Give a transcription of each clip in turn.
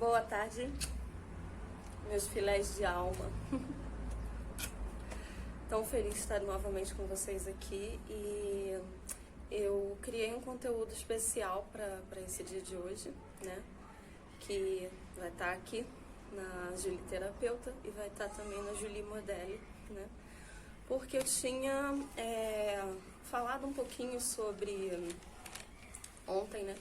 Boa tarde, meus filés de alma. Tão feliz de estar novamente com vocês aqui e eu criei um conteúdo especial para esse dia de hoje, né? Que vai estar aqui na Julie Terapeuta e vai estar também na Julie Modelli, né? Porque eu tinha falado um pouquinho sobre... Ontem, né?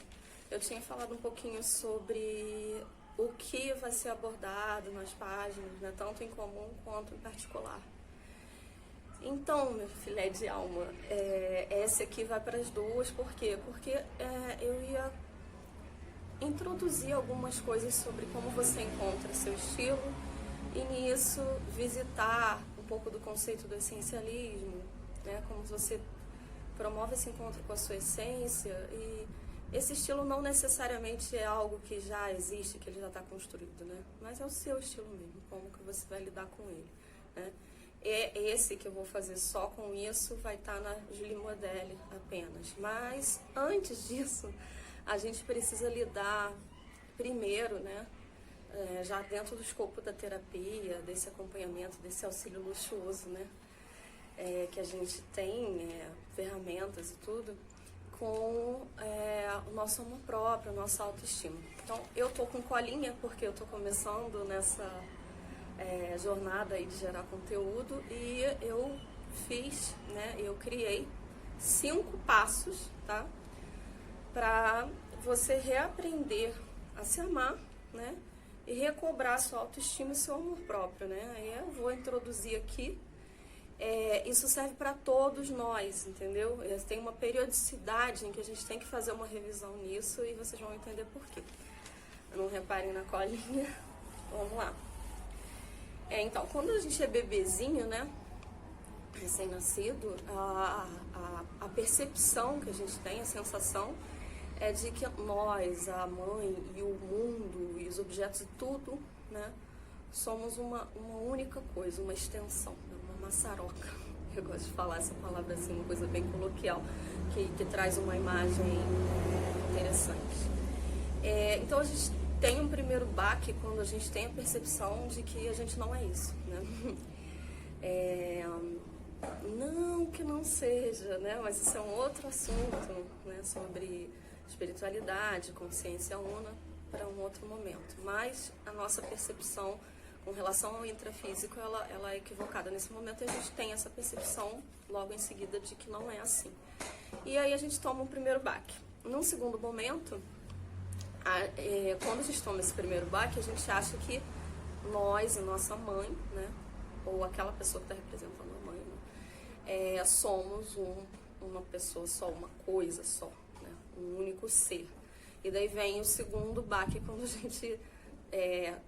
Eu tinha falado um pouquinho sobre o que vai ser abordado nas páginas, né? Tanto em comum quanto em particular. Então, meu filé de alma, esse aqui vai para as duas, por quê? Porque eu ia introduzir algumas coisas sobre como você encontra seu estilo e nisso visitar um pouco do conceito do essencialismo, né? Como você promove esse encontro com a sua essência e esse estilo não necessariamente é algo que já existe, que ele já está construído, né? Mas é o seu estilo mesmo, como que você vai lidar com ele, né? Esse que eu vou fazer só com isso vai estar na Julie Modelli apenas. Mas antes disso, a gente precisa lidar primeiro, né? Já dentro do escopo da terapia, desse acompanhamento, desse auxílio luxuoso, né? Que a gente tem ferramentas e tudo, com o nosso amor próprio, a nossa autoestima. Então, eu tô com colinha porque eu tô começando nessa jornada aí de gerar conteúdo e eu fiz, né, eu criei 5 passos, tá? Pra você reaprender a se amar, né? E recobrar sua autoestima e seu amor próprio, né? Aí eu vou introduzir aqui. Isso serve para todos nós, entendeu? Tem uma periodicidade em que a gente tem que fazer uma revisão nisso e vocês vão entender por quê. Não reparem na colinha. Vamos lá. Então, quando a gente é bebezinho, né? Recém-nascido, a percepção que a gente tem, a sensação, é de que nós, a mãe e o mundo e os objetos e tudo, né? Somos uma única coisa, uma extensão, uma maçaroca. Eu gosto de falar essa palavra assim, uma coisa bem coloquial, que traz uma imagem interessante. Então a gente tem um primeiro baque quando a gente tem a percepção de que a gente não é isso, né? Não que não seja, né? Mas isso é um outro assunto, né? Sobre espiritualidade, consciência una, para um outro momento. Mas a nossa percepção com relação ao intrafísico, ela é equivocada nesse momento e a gente tem essa percepção logo em seguida de que não é assim. E aí a gente toma um primeiro baque. Num segundo momento, quando a gente toma esse primeiro baque, a gente acha que nós e nossa mãe, né, ou aquela pessoa que está representando a mãe, né, somos uma pessoa só, uma coisa só, né, um único ser. E daí vem o segundo baque quando a gente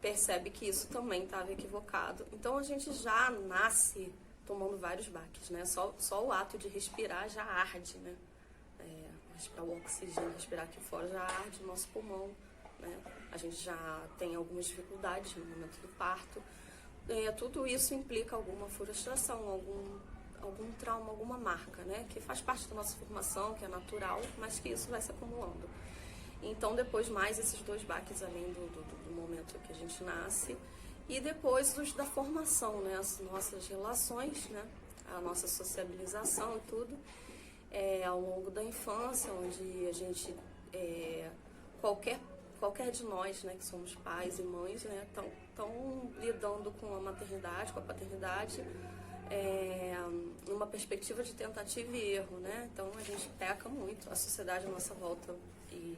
percebe que isso também estava equivocado. Então a gente já nasce tomando vários baques, né? Só o ato de respirar já arde, né? Respirar o oxigênio, respirar aqui fora já arde o nosso pulmão, né? A gente já tem algumas dificuldades no momento do parto. Tudo isso implica alguma frustração, algum trauma, alguma marca, né? Que faz parte da nossa formação, que é natural, mas que isso vai se acumulando. Então, depois mais esses 2 baques, além do momento que a gente nasce, e depois da formação, né? As nossas relações, né? A nossa sociabilização e tudo, ao longo da infância, onde a gente, qualquer de nós, né? Que somos pais e mães, né? Estão lidando com a maternidade, com a paternidade, numa perspectiva de tentativa e erro, né? Então, a gente peca muito, a sociedade à nossa volta e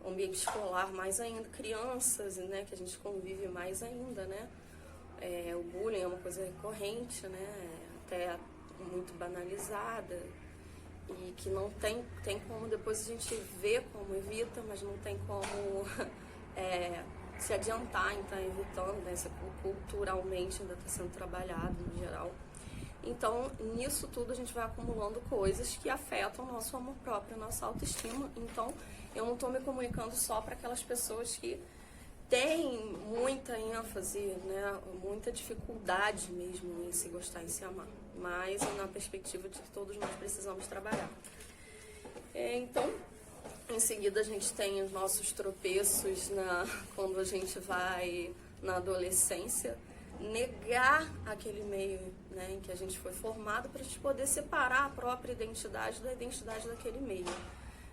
o ambiente escolar mais ainda, crianças, né, que a gente convive mais ainda, né, o bullying é uma coisa recorrente, né, até muito banalizada e que não tem como depois a gente ver como evita, mas não tem como se adiantar em estar evitando, né, culturalmente ainda está sendo trabalhado no geral. Então, nisso tudo a gente vai acumulando coisas que afetam o nosso amor próprio, a nossa autoestima. Então, eu não estou me comunicando só para aquelas pessoas que têm muita ênfase, né, muita dificuldade mesmo em se gostar e se amar, mas na perspectiva de que todos nós precisamos trabalhar. Então, Em seguida, a gente tem os nossos tropeços quando a gente vai na adolescência, negar aquele meio, né, em que a gente foi formado para a gente poder separar a própria identidade da identidade daquele meio.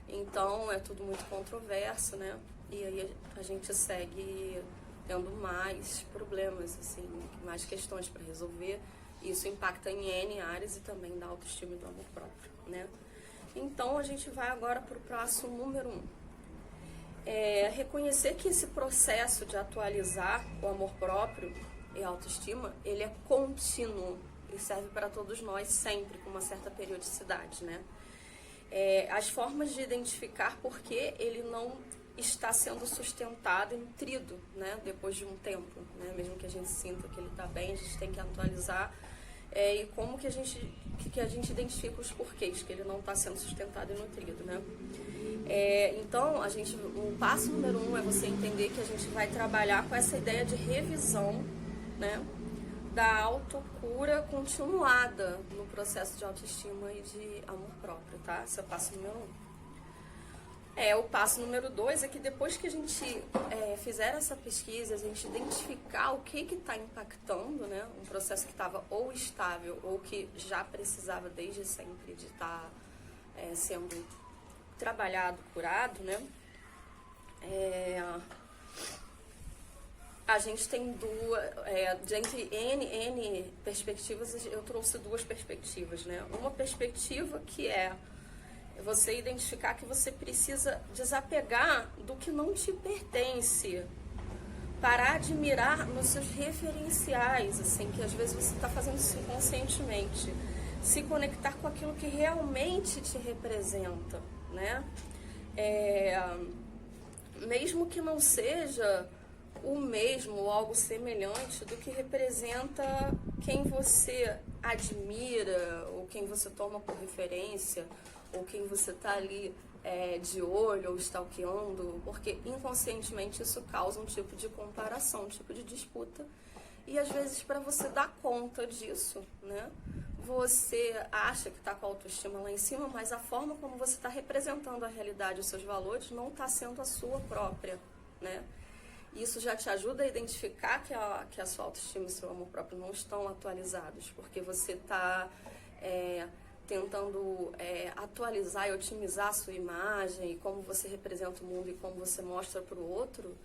Então, é tudo muito controverso, né? E aí a gente segue tendo mais problemas, assim, mais questões para resolver. Isso impacta em N áreas e também da autoestima e do amor próprio, né? Então, a gente vai agora para o passo número 1. Reconhecer que esse processo de atualizar o amor próprio e a autoestima, ele é contínuo. Ele serve para todos nós sempre, com uma certa periodicidade, né? As formas de identificar por que ele não está sendo sustentado e nutrido, né? Depois de um tempo, né? Mesmo que a gente sinta que ele está bem, a gente tem que atualizar. E como que a gente identifica os porquês que ele não está sendo sustentado e nutrido, né? Então, o passo número 1 é você entender que a gente vai trabalhar com essa ideia de revisão, né, da autocura continuada no processo de autoestima e de amor próprio, tá? Esse é o passo número 1. O passo número 2 é que depois que a gente fizer essa pesquisa, a gente identificar o que está impactando, né, um processo que estava ou estável ou que já precisava desde sempre de estar sendo trabalhado, curado, né, a gente tem de N perspectivas, eu trouxe 2 perspectivas, né? Uma perspectiva que é você identificar que você precisa desapegar do que não te pertence, parar de mirar nos seus referenciais, assim, que às vezes você está fazendo isso inconscientemente, se conectar com aquilo que realmente te representa, né? Mesmo que não seja o mesmo ou algo semelhante do que representa quem você admira, ou quem você toma por referência, ou quem você está ali de olho ou stalkeando, porque inconscientemente isso causa um tipo de comparação, um tipo de disputa. E às vezes, para você dar conta disso, né, você acha que está com a autoestima lá em cima, mas a forma como você está representando a realidade, os seus valores, não está sendo a sua própria, né? Isso já te ajuda a identificar que a sua autoestima e seu amor próprio não estão atualizados, porque você está tentando atualizar e otimizar a sua imagem, e como você representa o mundo e como você mostra para o outro,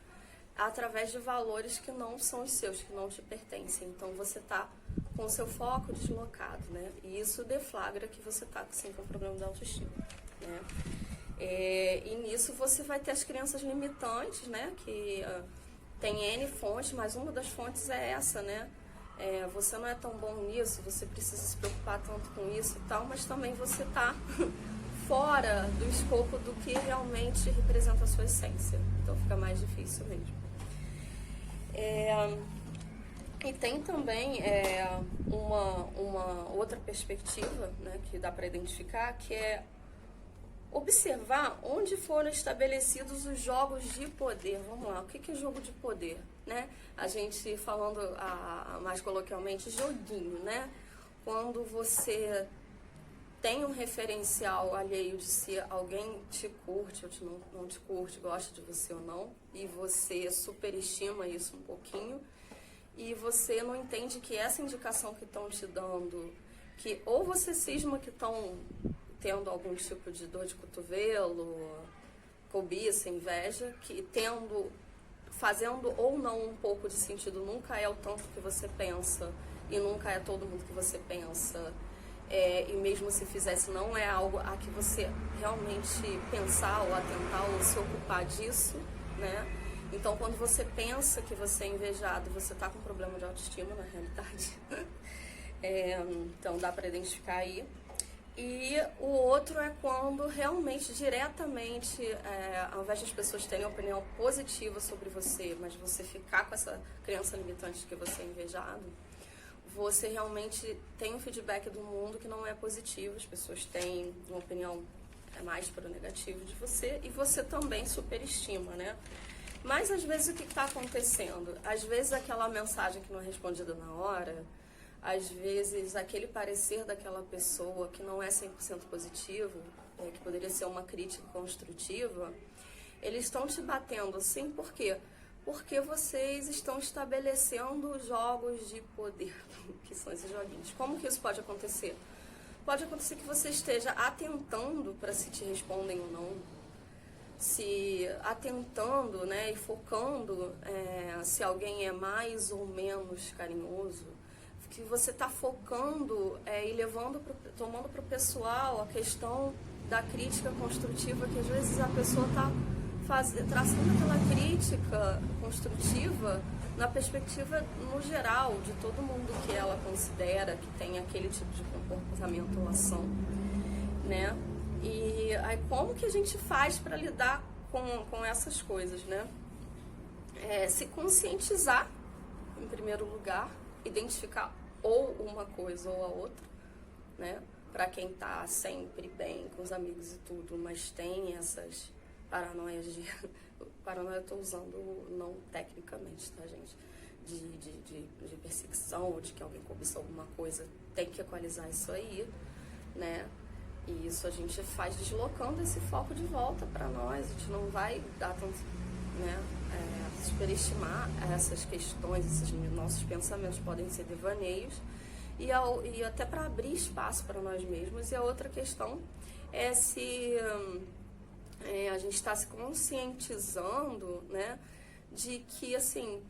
através de valores que não são os seus, que não te pertencem. Então você está com o seu foco deslocado, né? E isso deflagra que você está com um problema de autoestima, né? E nisso você vai ter as crenças limitantes, né? Que tem N fontes, mas uma das fontes é essa, né? Você não é tão bom nisso, você precisa se preocupar tanto com isso e tal, mas também você está fora do escopo do que realmente representa a sua essência. Então fica mais difícil mesmo. E tem também uma outra perspectiva, né, que dá para identificar, que é observar onde foram estabelecidos os jogos de poder. Vamos lá, o que é jogo de poder, né? A gente falando mais coloquialmente, joguinho, né? Quando você tem um referencial alheio de se alguém te curte ou não te curte, gosta de você ou não, e você superestima isso um pouquinho, e você não entende que essa indicação que estão te dando, que ou você cisma que estão tendo algum tipo de dor de cotovelo, cobiça, inveja, que fazendo ou não um pouco de sentido, nunca é o tanto que você pensa, e nunca é todo mundo que você pensa, e mesmo se fizesse, não é algo a que você realmente pensar ou atentar ou se ocupar disso, né? Então, quando você pensa que você é invejado, você está com problema de autoestima, na realidade. Então, dá para identificar aí. E o outro é quando realmente, diretamente, ao invés das pessoas terem opinião positiva sobre você, mas você ficar com essa crença limitante de que você é invejado, você realmente tem um feedback do mundo que não é positivo, as pessoas têm uma opinião mais para o negativo de você, e você também superestima, né? Mas às vezes o que está acontecendo? Às vezes aquela mensagem que não é respondida na hora, às vezes aquele parecer daquela pessoa que não é 100% positivo, que poderia ser uma crítica construtiva, eles estão te batendo assim, por quê? Porque vocês estão estabelecendo jogos de poder, que são esses joguinhos. Como que isso pode acontecer? Pode acontecer que você esteja atentando para se te respondem ou não, se atentando, né, e focando se alguém é mais ou menos carinhoso, que você está focando e levando, tomando para o pessoal a questão da crítica construtiva, que às vezes a pessoa está traçando aquela crítica construtiva na perspectiva no geral de todo mundo que ela considera que tem aquele tipo de comportamento ou ação, né? E aí como que a gente faz para lidar com essas coisas, né? Se conscientizar, em primeiro lugar, identificar ou uma coisa ou a outra, né? Para quem tá sempre bem com os amigos e tudo, mas tem essas paranoias de... Paranoia eu tô usando não tecnicamente, tá, gente? De perseguição, ou de que alguém cobiça alguma coisa, tem que equalizar isso aí, né? E isso a gente faz deslocando esse foco de volta para nós. A gente não vai dar tanto, né, superestimar essas questões, esses nossos pensamentos podem ser devaneios, e até para abrir espaço para nós mesmos. E a outra questão é se a gente está se conscientizando, né, de que, assim,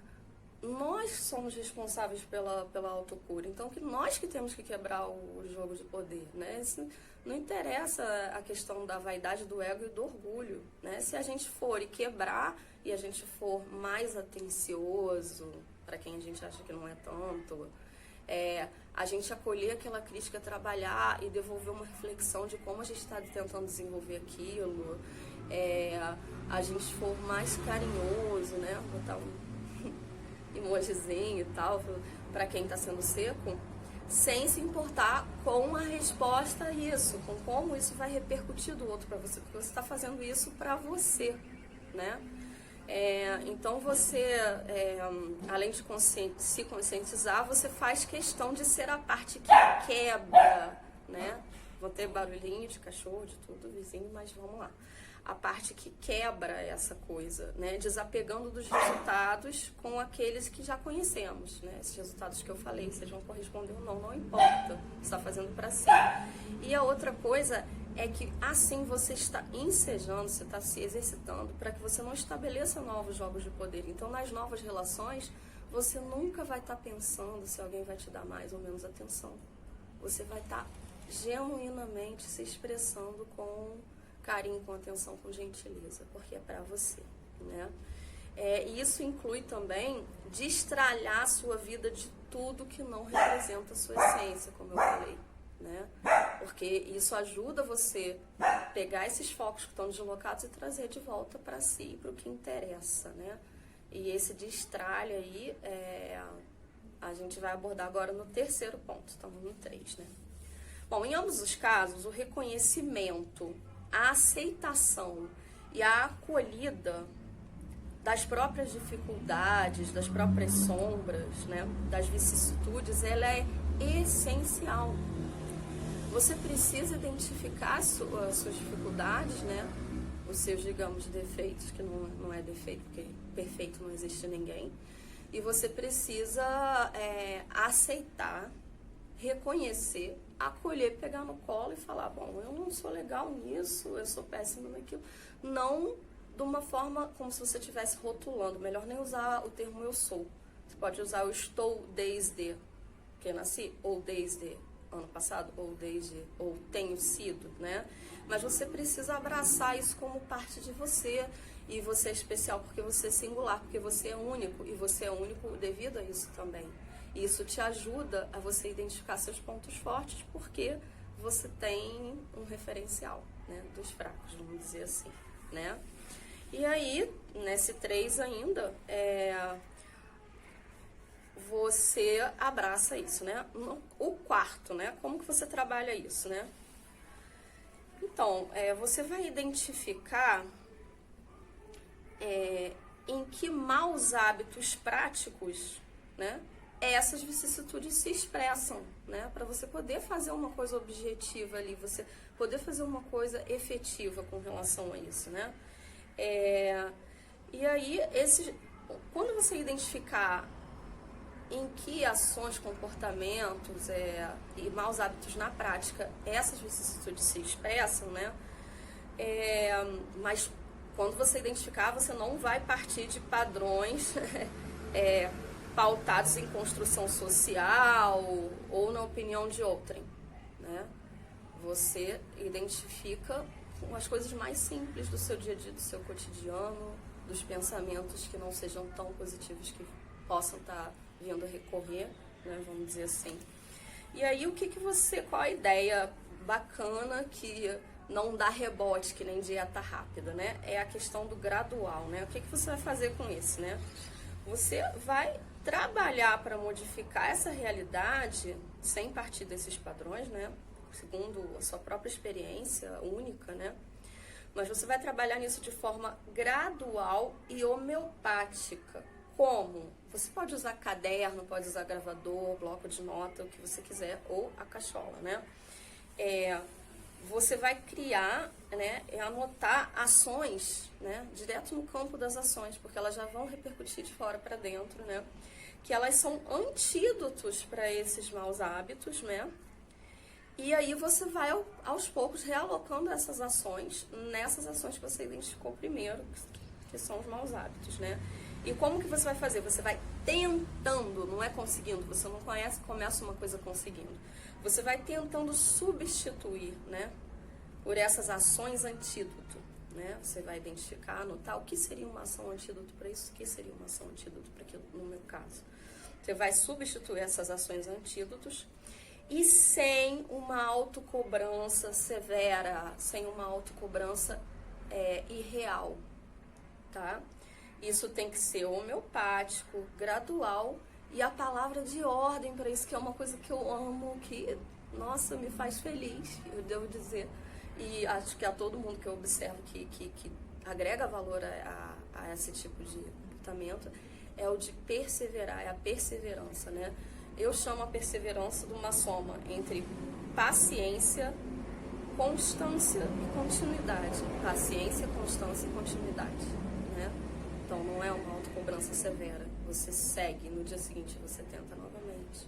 nós somos responsáveis pela autocura, então que nós que temos que quebrar o jogo de poder, né? Isso não interessa a questão da vaidade, do ego e do orgulho, né? Se a gente for e quebrar e a gente for mais atencioso, para quem a gente acha que não é tanto, a gente acolher aquela crítica, trabalhar e devolver uma reflexão de como a gente está tentando desenvolver aquilo, a gente for mais carinhoso, né? Botar um emojizinho e tal, para quem está sendo seco, sem se importar com a resposta a isso, com como isso vai repercutir do outro para você, porque você está fazendo isso para você, né? Então você, além de se conscientizar, você faz questão de ser a parte que quebra, né? Vão ter barulhinho de cachorro, de tudo, vizinho, mas vamos lá. A parte que quebra essa coisa, né? Desapegando dos resultados com aqueles que já conhecemos, né? Esses resultados que eu falei, sejam corresponder ou não, não importa. Você está fazendo para si. E a outra coisa é que assim você está ensejando, você está se exercitando para que você não estabeleça novos jogos de poder. Então, nas novas relações, você nunca vai estar pensando se alguém vai te dar mais ou menos atenção. Você vai estar genuinamente se expressando com carinho, com atenção, com gentileza, porque é para você, né? E isso inclui também destralhar a sua vida de tudo que não representa a sua essência, como eu falei, né? Porque isso ajuda você a pegar esses focos que estão deslocados e trazer de volta para si, para o que interessa, né? E esse destralhe aí, a gente vai abordar agora no terceiro ponto, estamos no 3, né? Bom, em ambos os casos, o reconhecimento, a aceitação e a acolhida das próprias dificuldades, das próprias sombras, né, das vicissitudes, ela é essencial. Você precisa identificar as suas dificuldades, né, os seus, digamos, defeitos, que não é defeito, porque perfeito não existe ninguém, e você precisa aceitar, reconhecer, acolher, pegar no colo e falar, bom, eu não sou legal nisso, eu sou péssimo naquilo. Não de uma forma como se você estivesse rotulando. Melhor nem usar o termo eu sou. Você pode usar eu estou desde que eu nasci, ou desde ano passado, ou desde, ou tenho sido, né? Mas você precisa abraçar isso como parte de você. E você é especial porque você é singular, porque você é único. E você é único devido a isso também. E isso te ajuda a você identificar seus pontos fortes, porque você tem um referencial, né, dos fracos, vamos dizer assim, né? E aí, nesse 3 ainda, você abraça isso, né? O quarto, né? Como que você trabalha isso, né? Então, você vai identificar em que maus hábitos práticos, né, essas vicissitudes se expressam, né? Para você poder fazer uma coisa objetiva ali, você poder fazer uma coisa efetiva com relação a isso, né? E aí, quando você identificar em que ações, comportamentos e maus hábitos na prática essas vicissitudes se expressam, né? Mas quando você identificar, você não vai partir de padrões pautados em construção social ou na opinião de outrem, né? Você identifica as coisas mais simples do seu dia a dia, do seu cotidiano, dos pensamentos que não sejam tão positivos que possam estar vindo a recorrer, né? Vamos dizer assim. E aí, qual a ideia bacana que não dá rebote, que nem dieta rápida, né? É a questão do gradual, né? O que você vai fazer com isso, né? Você vai trabalhar para modificar essa realidade sem partir desses padrões, né? Segundo a sua própria experiência única, né? Mas você vai trabalhar nisso de forma gradual e homeopática. Como? Você pode usar caderno, pode usar gravador, bloco de nota, o que você quiser, ou a cachola, né? Você vai criar, né, anotar ações, né, direto no campo das ações, porque elas já vão repercutir de fora para dentro, né? Que elas são antídotos para esses maus hábitos, né? E aí você vai, aos poucos, realocando essas ações nessas ações que você identificou primeiro, que são os maus hábitos, né? E como que você vai fazer? Você vai tentando, não é conseguindo. Você não começa uma coisa conseguindo. Você vai tentando substituir, né, por essas ações antídoto, né? Você vai identificar, anotar o que seria uma ação antídoto para isso, o que seria uma ação antídoto para aquilo, no meu caso. Você vai substituir essas ações antídotos e sem uma autocobrança severa, sem uma autocobrança irreal, tá? Isso tem que ser homeopático, gradual e a palavra de ordem para isso, que é uma coisa que eu amo, que, nossa, me faz feliz, eu devo dizer. E acho que a todo mundo que eu observo que agrega valor a esse tipo de comportamento é o de perseverar, é a perseverança, né? Eu chamo a perseverança de uma soma entre paciência, constância e continuidade. Paciência, constância e continuidade, né? Então não é uma autocobrança severa. Você segue, no dia seguinte você tenta novamente.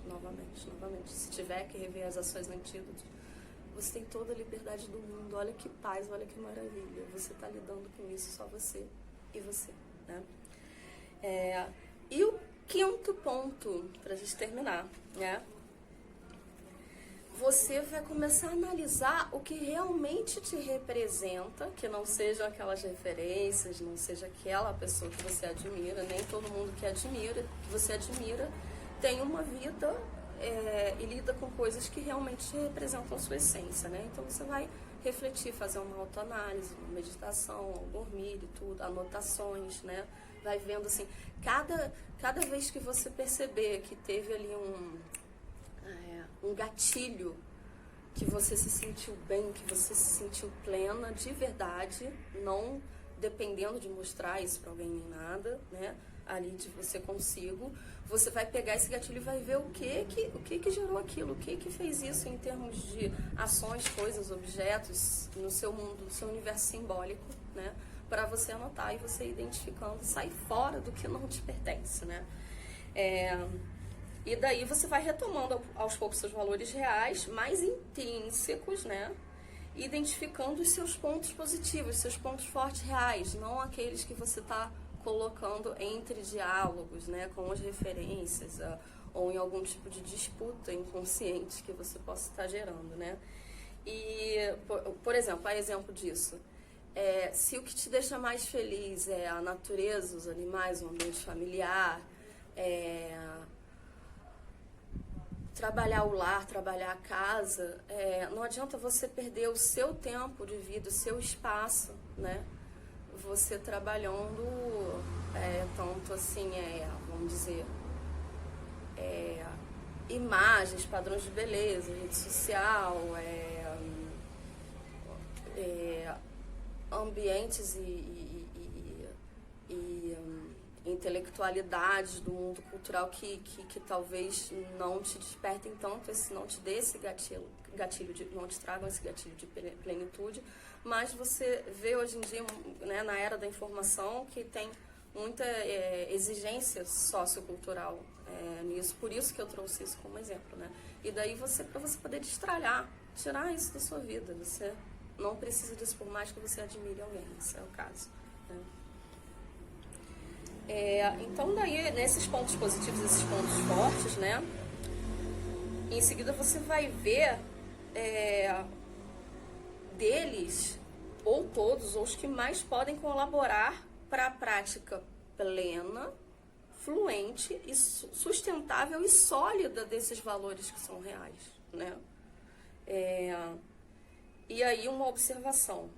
Se tiver que rever as ações antídotas, você tem toda a liberdade do mundo. Olha que paz, olha que maravilha. Você está lidando com isso, só você e você, né? E o quinto ponto, para a gente terminar, né? Você vai começar a analisar o que realmente te representa, que não sejam aquelas referências, não seja aquela pessoa que você admira, nem todo mundo que você admira, tem uma vida e lida com coisas que realmente representam a sua essência, né? Então você vai refletir, fazer uma autoanálise, uma meditação, ao dormir e tudo, anotações, né? Vai vendo assim, cada vez que você perceber que teve ali um gatilho, que você se sentiu bem, que você se sentiu plena, de verdade, não dependendo de mostrar isso para alguém nem nada, né? Ali de você consigo, você vai pegar esse gatilho e vai ver o que gerou aquilo, o que fez isso em termos de ações, coisas, objetos, no seu mundo, no seu universo simbólico, né? Para você anotar e você identificando, sair fora do que não te pertence, né? E daí você vai retomando aos poucos seus valores reais, mais intrínsecos, né? Identificando os seus pontos positivos, seus pontos fortes reais, não aqueles que você está colocando entre diálogos, né? Com as referências, ou em algum tipo de disputa inconsciente que você possa estar gerando, né? E, por exemplo, a exemplo disso, se o que te deixa mais feliz é a natureza, os animais, o ambiente familiar, trabalhar o lar, trabalhar a casa, não adianta você perder o seu tempo de vida, o seu espaço, né? Você trabalhando tanto assim, vamos dizer, imagens, padrões de beleza, rede social, intelectualidades do mundo cultural que talvez não te despertem tanto, não te dê esse não te tragam esse gatilho de plenitude, mas você vê hoje em dia, né, na era da informação, que tem muita exigência sociocultural nisso, por isso que eu trouxe isso como exemplo, né? E daí para você poder destralhar, tirar isso da sua vida, você não precisa disso por mais que você admire alguém, esse é o caso, né? Então daí, nesses pontos positivos, esses pontos fortes, né? Em seguida você vai ver deles, ou todos, ou os que mais podem colaborar para a prática plena, fluente, e sustentável e sólida desses valores que são reais, né? E aí uma observação.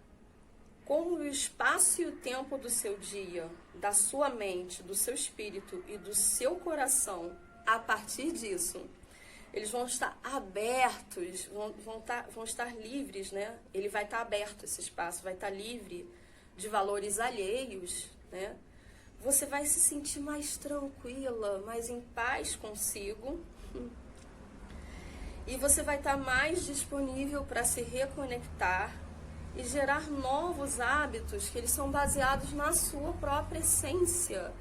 Como o espaço e o tempo do seu dia, da sua mente, do seu espírito e do seu coração, a partir disso, eles vão estar abertos, vão estar livres, né? Ele vai estar aberto, esse espaço, vai estar livre de valores alheios, né? Você vai se sentir mais tranquila, mais em paz consigo. E você vai estar mais disponível para se reconectar e gerar novos hábitos que eles são baseados na sua própria essência.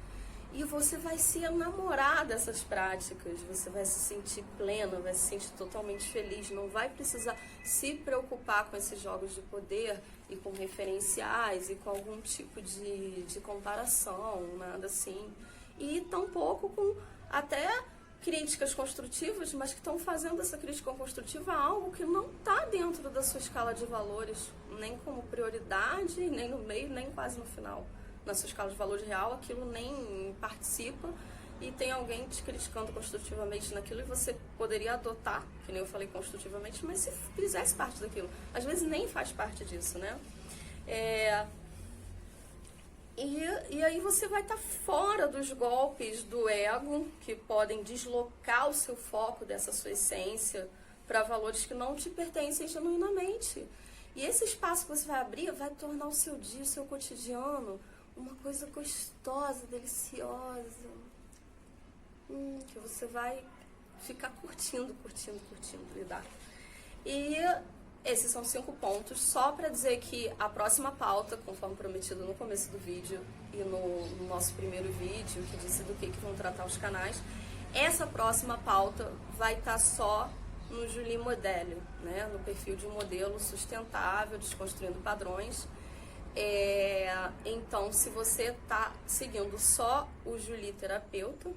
E você vai se enamorar dessas práticas, você vai se sentir plena, vai se sentir totalmente feliz, não vai precisar se preocupar com esses jogos de poder e com referenciais e com algum tipo de comparação, nada assim. E tampouco com até críticas construtivas, mas que estão fazendo essa crítica construtiva a algo que não está dentro da sua escala de valores, nem como prioridade, nem no meio, nem quase no final. Na sua escala de valores real, aquilo nem participa, e tem alguém te criticando construtivamente naquilo e você poderia adotar, que nem eu falei construtivamente, mas se fizesse parte daquilo. Às vezes nem faz parte disso, né? E aí você vai estar fora dos golpes do ego, que podem deslocar o seu foco dessa sua essência para valores que não te pertencem genuinamente. E esse espaço que você vai abrir vai tornar o seu dia, o seu cotidiano, uma coisa gostosa, deliciosa, que você vai ficar curtindo lidar. E esses são 5 pontos, só para dizer que a próxima pauta, conforme prometido no começo do vídeo e no nosso primeiro vídeo, que disse do que vão tratar os canais, essa próxima pauta vai estar só no Julie Modelo, né? No perfil de um modelo sustentável, desconstruindo padrões. Então, se você está seguindo só o Julie Terapeuta,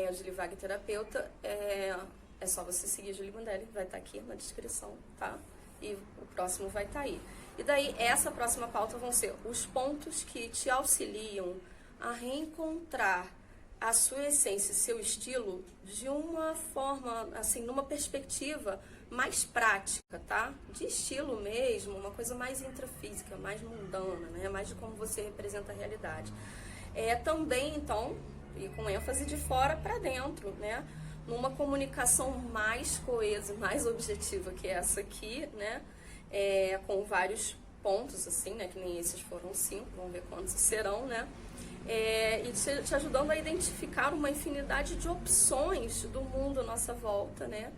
a Julie Wagner Terapeuta, é só você seguir a Julie Modelo, vai estar aqui na descrição, tá? E o próximo vai estar aí. E daí, essa próxima pauta vão ser os pontos que te auxiliam a reencontrar a sua essência, seu estilo, de uma forma, assim, numa perspectiva mais prática, tá? De estilo mesmo, uma coisa mais intrafísica, mais mundana, né? Mais de como você representa a realidade. Também, então, e com ênfase de fora para dentro, né? Numa comunicação mais coesa, mais objetiva que essa aqui, né? Com vários pontos, assim, né? Que nem esses foram 5, vamos ver quantos serão, né? E te ajudando a identificar uma infinidade de opções do mundo à nossa volta, né?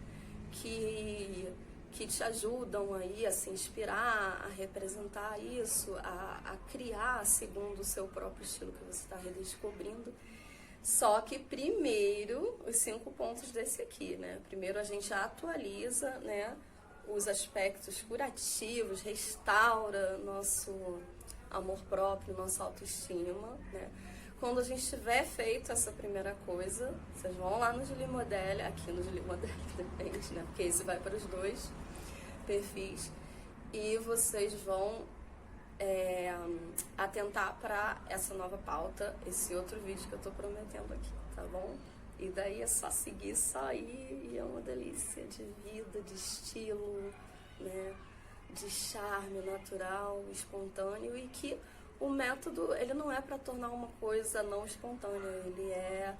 Que te ajudam aí a se inspirar, a representar isso, a criar segundo o seu próprio estilo que você está redescobrindo. Só que primeiro, os 5 pontos desse aqui, né? Primeiro a gente atualiza, né, os aspectos curativos, restaura nosso amor próprio, nossa autoestima, né? Quando a gente tiver feito essa primeira coisa, vocês vão lá no Julie Modelo, aqui no Julie Modelo, depende, né? Porque esse vai para os 2 perfis, e vocês vão atentar para essa nova pauta, esse outro vídeo que eu tô prometendo aqui, tá bom? E daí é só seguir, só ir, e é uma delícia de vida, de estilo, né? De charme natural, espontâneo, e que o método, ele não é para tornar uma coisa não espontânea, ele é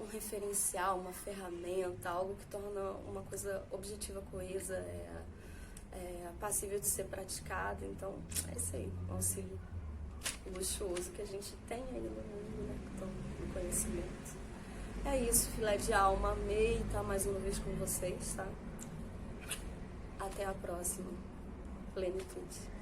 um referencial, uma ferramenta, algo que torna uma coisa objetiva, coesa, passível de ser praticado. Então, é isso aí, um auxílio luxuoso que a gente tem aí no mundo, né? Então, no conhecimento. É isso, filé de alma. Amei estar mais uma vez com vocês, tá? Até a próxima. Plenitude.